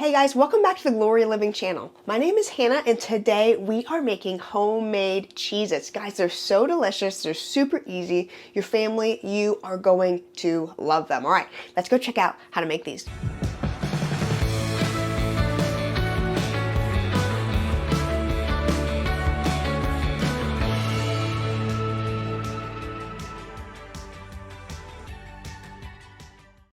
Hey guys, welcome back to the Glory Living channel. My name is Hannah and today we are making homemade Cheez-Its. Guys, they're so delicious, they're super easy. Your family, you are going to love them. All right, let's go check out how to make these.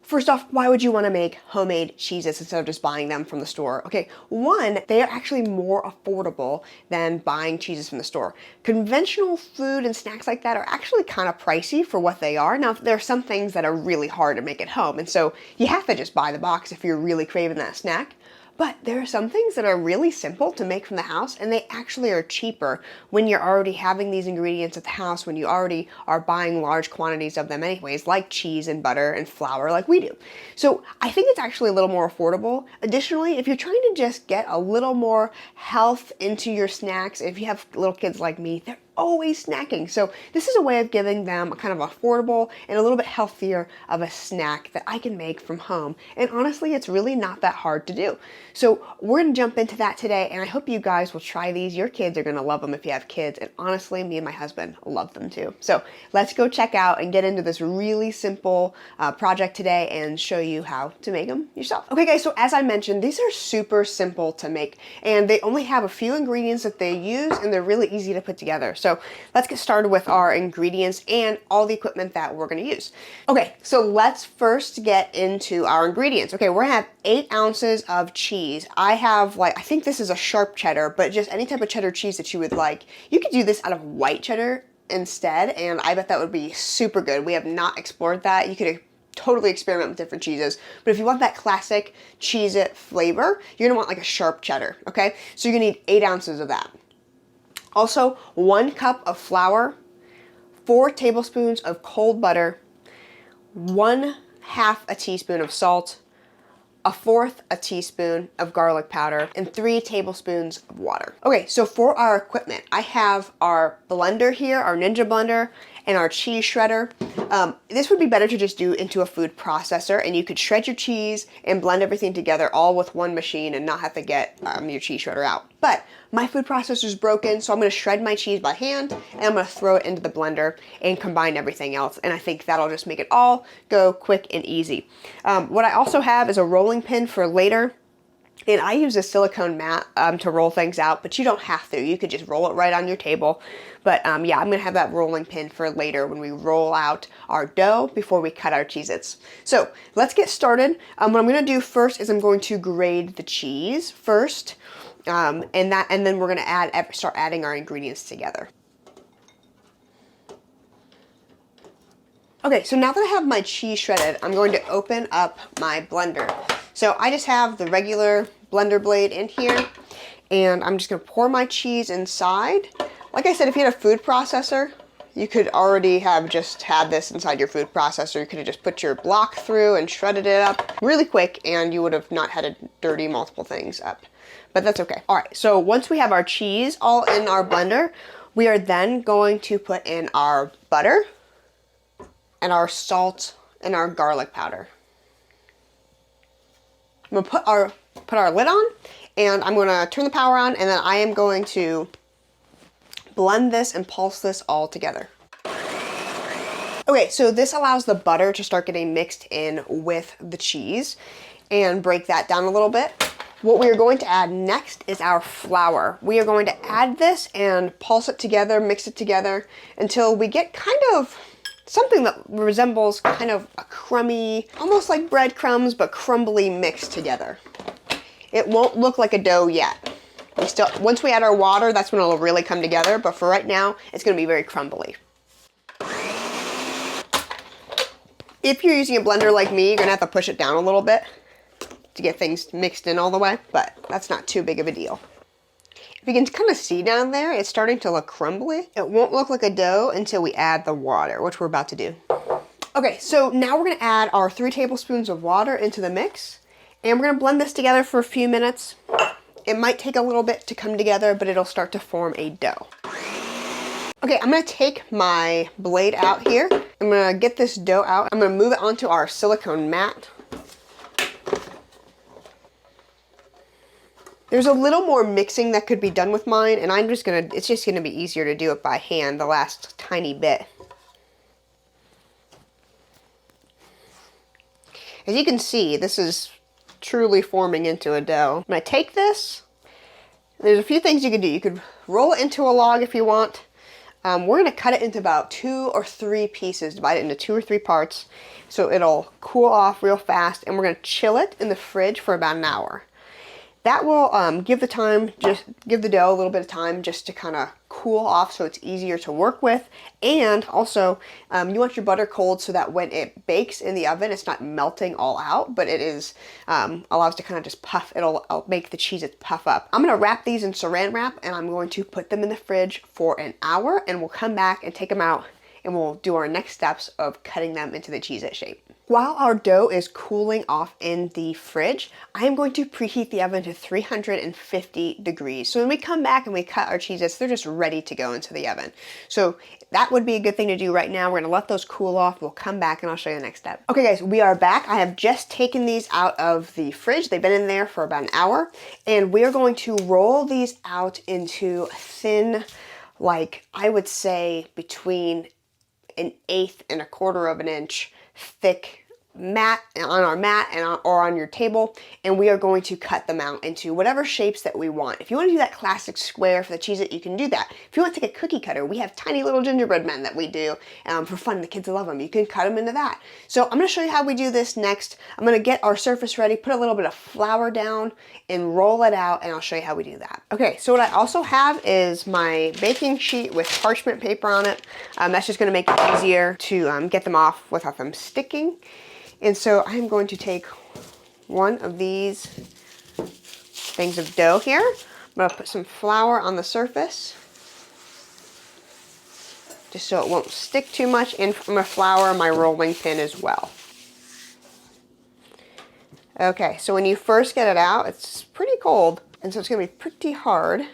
First off, why would you want to make homemade Cheez-Its instead of just buying them from the store? Okay, one, they are actually more affordable than buying Cheez-Its from the store. Conventional food and snacks like that are actually kind of pricey for what they are. Now, there are some things that are really hard to make at home, and so you have to just buy the box if you're really craving that snack. But there are some things that are really simple to make from the house, and they actually are cheaper when you're already having these ingredients at the house, when you already are buying large quantities of them anyways, like cheese and butter and flour like we do. So I think it's actually a little more affordable. Additionally, if you're trying to just get a little more health into your snacks, if you have little kids like me, they're always snacking. So this is a way of giving them a kind of affordable and a little bit healthier of a snack that I can make from home. And honestly, it's really not that hard to do. So we're gonna jump into that today, and I hope you guys will try these. Your kids are gonna love them if you have kids, and honestly, me and my husband love them too. So let's go check out and get into this really simple project today and show you how to make them yourself. Okay guys, so as I mentioned, these are super simple to make, and they only have a few ingredients that they use, and they're really easy to put together. So let's get started with our ingredients and all the equipment that we're gonna use. Okay, so let's first get into our ingredients. Okay, we're gonna have 8 ounces of cheese. I have I think this is a sharp cheddar, but just any type of cheddar cheese that you would like. You could do this out of white cheddar instead, and I bet that would be super good. We have not explored that. You could totally experiment with different cheeses, but if you want that classic Cheez-It flavor, you're gonna want like a sharp cheddar, okay? So you're gonna need 8 ounces of that. Also, 1 cup of flour, 4 tablespoons of cold butter, 1/2 a teaspoon of salt, 1/4 a teaspoon of garlic powder, and 3 tablespoons of water. Okay, so for our equipment, I have our blender here, our Ninja blender, and our cheese shredder. This would be better to just do into a food processor, and you could shred your cheese and blend everything together all with one machine and not have to get your cheese shredder out. But my food processor is broken, so I'm gonna shred my cheese by hand, and I'm gonna throw it into the blender and combine everything else, and I think that'll just make it all go quick and easy. What I also have is a rolling pin for later. And I use a silicone mat to roll things out, but you don't have to. You could just roll it right on your table. But yeah, I'm gonna have that rolling pin for later when we roll out our dough before we cut our Cheez-Its. So let's get started. What I'm gonna do first is I'm going to grate the cheese first, and then we're gonna start adding our ingredients together. Okay, so now that I have my cheese shredded, I'm going to open up my blender. So I just have the regular blender blade in here, and I'm just gonna pour my cheese inside. Like I said, if you had a food processor, you could already have just had this inside your food processor. You could have just put your block through and shredded it up really quick, and you would have not had to dirty multiple things up. But that's okay. All right, so once we have our cheese all in our blender, we are then going to put in our butter and our salt and our garlic powder. I'm gonna put our lid on, and I'm gonna turn the power on, and then I am going to blend this and pulse this all together. Okay, so this allows the butter to start getting mixed in with the cheese and break that down a little bit. What we are going to add next is our flour. We are going to add this and pulse it together, mix it together until we get kind of something that resembles kind of a crummy, almost like breadcrumbs, but crumbly mix together. It won't look like a dough yet. Once we add our water, that's when it'll really come together, but for right now, it's gonna be very crumbly. If you're using a blender like me, you're gonna have to push it down a little bit to get things mixed in all the way, but that's not too big of a deal. If you can kind of see down there, it's starting to look crumbly. It won't look like a dough until we add the water, which we're about to do. Okay, so now we're gonna add our 3 tablespoons of water into the mix, and we're gonna blend this together for a few minutes. It might take a little bit to come together, but it'll start to form a dough. Okay, I'm gonna take my blade out here. I'm gonna get this dough out. I'm gonna move it onto our silicone mat. There's a little more mixing that could be done with mine, and it's just gonna be easier to do it by hand, the last tiny bit. As you can see, this is truly forming into a dough. I'm gonna take this, there's a few things you can do. You could roll it into a log if you want. We're gonna cut it into about 2 or 3 pieces, divide it into 2 or 3 parts, so it'll cool off real fast, and we're gonna chill it in the fridge for about an hour. That will give the dough a little bit of time just to kind of cool off so it's easier to work with. And also, you want your butter cold so that when it bakes in the oven, it's not melting all out, but it is allows to kind of just puff. It'll make the Cheez-Its puff up. I'm gonna wrap these in saran wrap, and I'm going to put them in the fridge for an hour, and we'll come back and take them out, and we'll do our next steps of cutting them into the Cheez-It shape. While our dough is cooling off in the fridge, I am going to preheat the oven to 350 degrees. So when we come back and we cut our Cheez-Its, they're just ready to go into the oven. So that would be a good thing to do right now. We're gonna let those cool off. We'll come back and I'll show you the next step. Okay guys, we are back. I have just taken these out of the fridge. They've been in there for about an hour, and we are going to roll these out into thin, like I would say between 1/8 and 1/4 of an inch thick mat on our mat or on your table, and we are going to cut them out into whatever shapes that we want. If you want to do that classic square for the Cheez-It, you can do that. If you want to take a cookie cutter, we have tiny little gingerbread men that we do for fun. The kids love them. You can cut them into that. So I'm going to show you how we do this next. I'm going to get our surface ready, put a little bit of flour down, and roll it out, and I'll show you how we do that. Okay, so what I also have is my baking sheet with parchment paper on it. That's just going to make it easier to get them off without them sticking. And so I'm going to take one of these things of dough here. I'm going to put some flour on the surface, just so it won't stick too much, and I'm going to flour my rolling pin as well. Okay, so when you first get it out, it's pretty cold, and so it's going to be pretty hard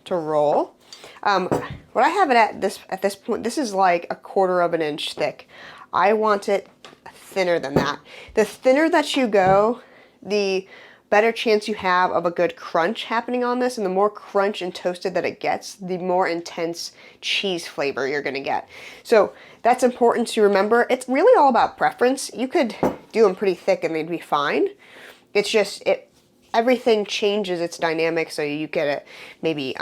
to roll. What I have it at this point, this is like 1/4 of an inch thick. I want it thinner than that. The thinner that you go, the better chance you have of a good crunch happening on this, and the more crunch and toasted that it gets, the more intense cheese flavor you're gonna get. So that's important to remember. It's really all about preference. You could do them pretty thick and they'd be fine. It's just, everything changes its dynamic, so you get it maybe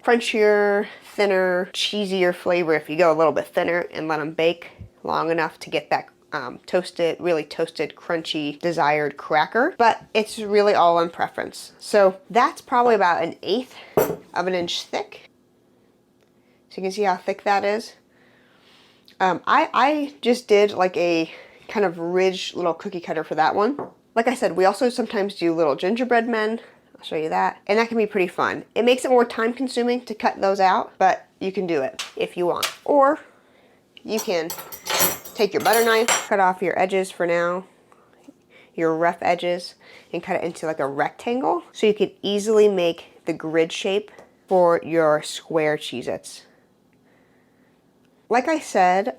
crunchier, thinner, cheesier flavor if you go a little bit thinner and let them bake long enough to get that really toasted, crunchy, desired cracker. But it's really all on preference. So that's probably about 1/8 of an inch thick. So you can see how thick that is. I just did like a kind of ridged little cookie cutter for that one. Like I said, we also sometimes do little gingerbread men. I'll show you that. And that can be pretty fun. It makes it more time consuming to cut those out, but you can do it if you want. Or you can take your butter knife, cut off your edges for now, your rough edges, and cut it into like a rectangle so you can easily make the grid shape for your square Cheez-Its. Like I said,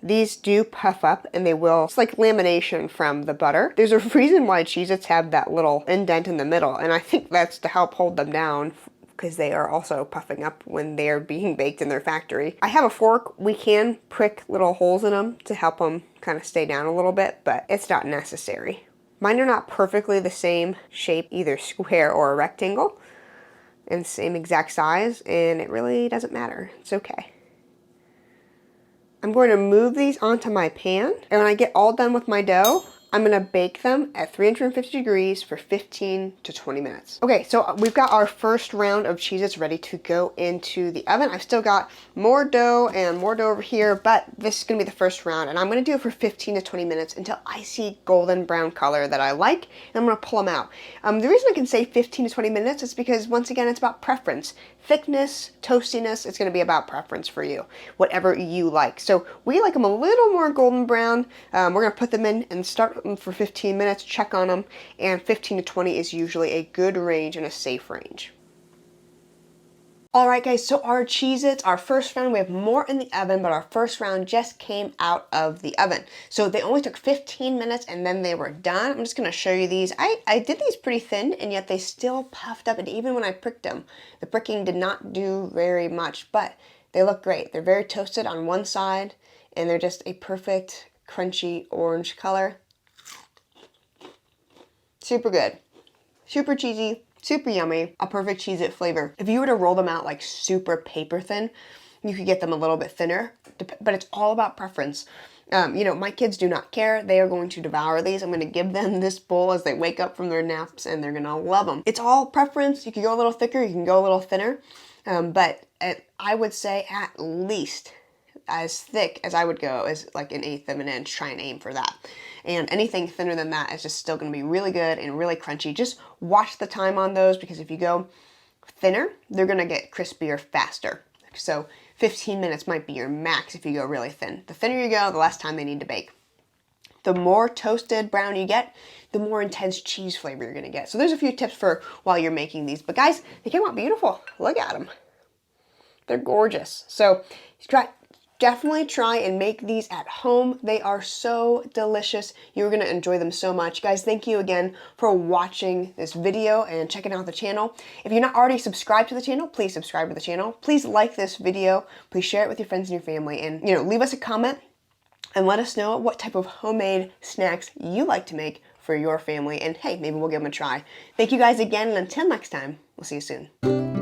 these do puff up, and they will, it's like lamination from the butter. There's a reason why Cheez-Its have that little indent in the middle, and I think that's to help hold them down, because they are also puffing up when they are being baked in their factory. I have a fork. We can prick little holes in them to help them kind of stay down a little bit, but it's not necessary. Mine are not perfectly the same shape, either square or a rectangle, and same exact size, and it really doesn't matter. It's okay. I'm going to move these onto my pan, and when I get all done with my dough, I'm gonna bake them at 350 degrees for 15 to 20 minutes. Okay, so we've got our first round of Cheez-Its ready to go into the oven. I've still got more dough and more dough over here, but this is gonna be the first round, and I'm gonna do it for 15 to 20 minutes until I see golden brown color that I like, and I'm gonna pull them out. The reason I can say 15 to 20 minutes is because, once again, it's about preference. Thickness, toastiness, it's gonna be about preference for you, whatever you like. So we like them a little more golden brown. We're gonna put them in and start them for 15 minutes, check on them, and 15 to 20 is usually a good range and a safe range. Alright guys, so our Cheez-Its, our first round, we have more in the oven, but our first round just came out of the oven. So they only took 15 minutes and then they were done. I'm just going to show you these. I did these pretty thin and yet they still puffed up, and even when I pricked them, the pricking did not do very much, but they look great. They're very toasted on one side and they're just a perfect crunchy orange color. Super good. Super cheesy. Super yummy, a perfect Cheez-It flavor. If you were to roll them out like super paper thin, you could get them a little bit thinner, but it's all about preference. You know, my kids do not care. They are going to devour these. I'm going to give them this bowl as they wake up from their naps, and they're going to love them. It's all preference. You can go a little thicker, you can go a little thinner, but I would say at least as thick as I would go is like 1/8 of an inch. Try and aim for that. And anything thinner than that is just still going to be really good and really crunchy. Just watch the time on those, because if you go thinner, they're going to get crispier faster. So 15 minutes might be your max if you go really thin. The thinner you go, the less time they need to bake. The more toasted brown you get, the more intense cheese flavor you're going to get. So there's a few tips for while you're making these. But guys, they came out beautiful. Look at them. They're gorgeous. So definitely try and make these at home. They are so delicious. You're going to enjoy them so much. Guys, thank you again for watching this video and checking out the channel. If you're not already subscribed to the channel, please subscribe to the channel. Please like this video. Please share it with your friends and your family. And, you know, leave us a comment and let us know what type of homemade snacks you like to make for your family. And hey, maybe we'll give them a try. Thank you guys again, and until next time, we'll see you soon.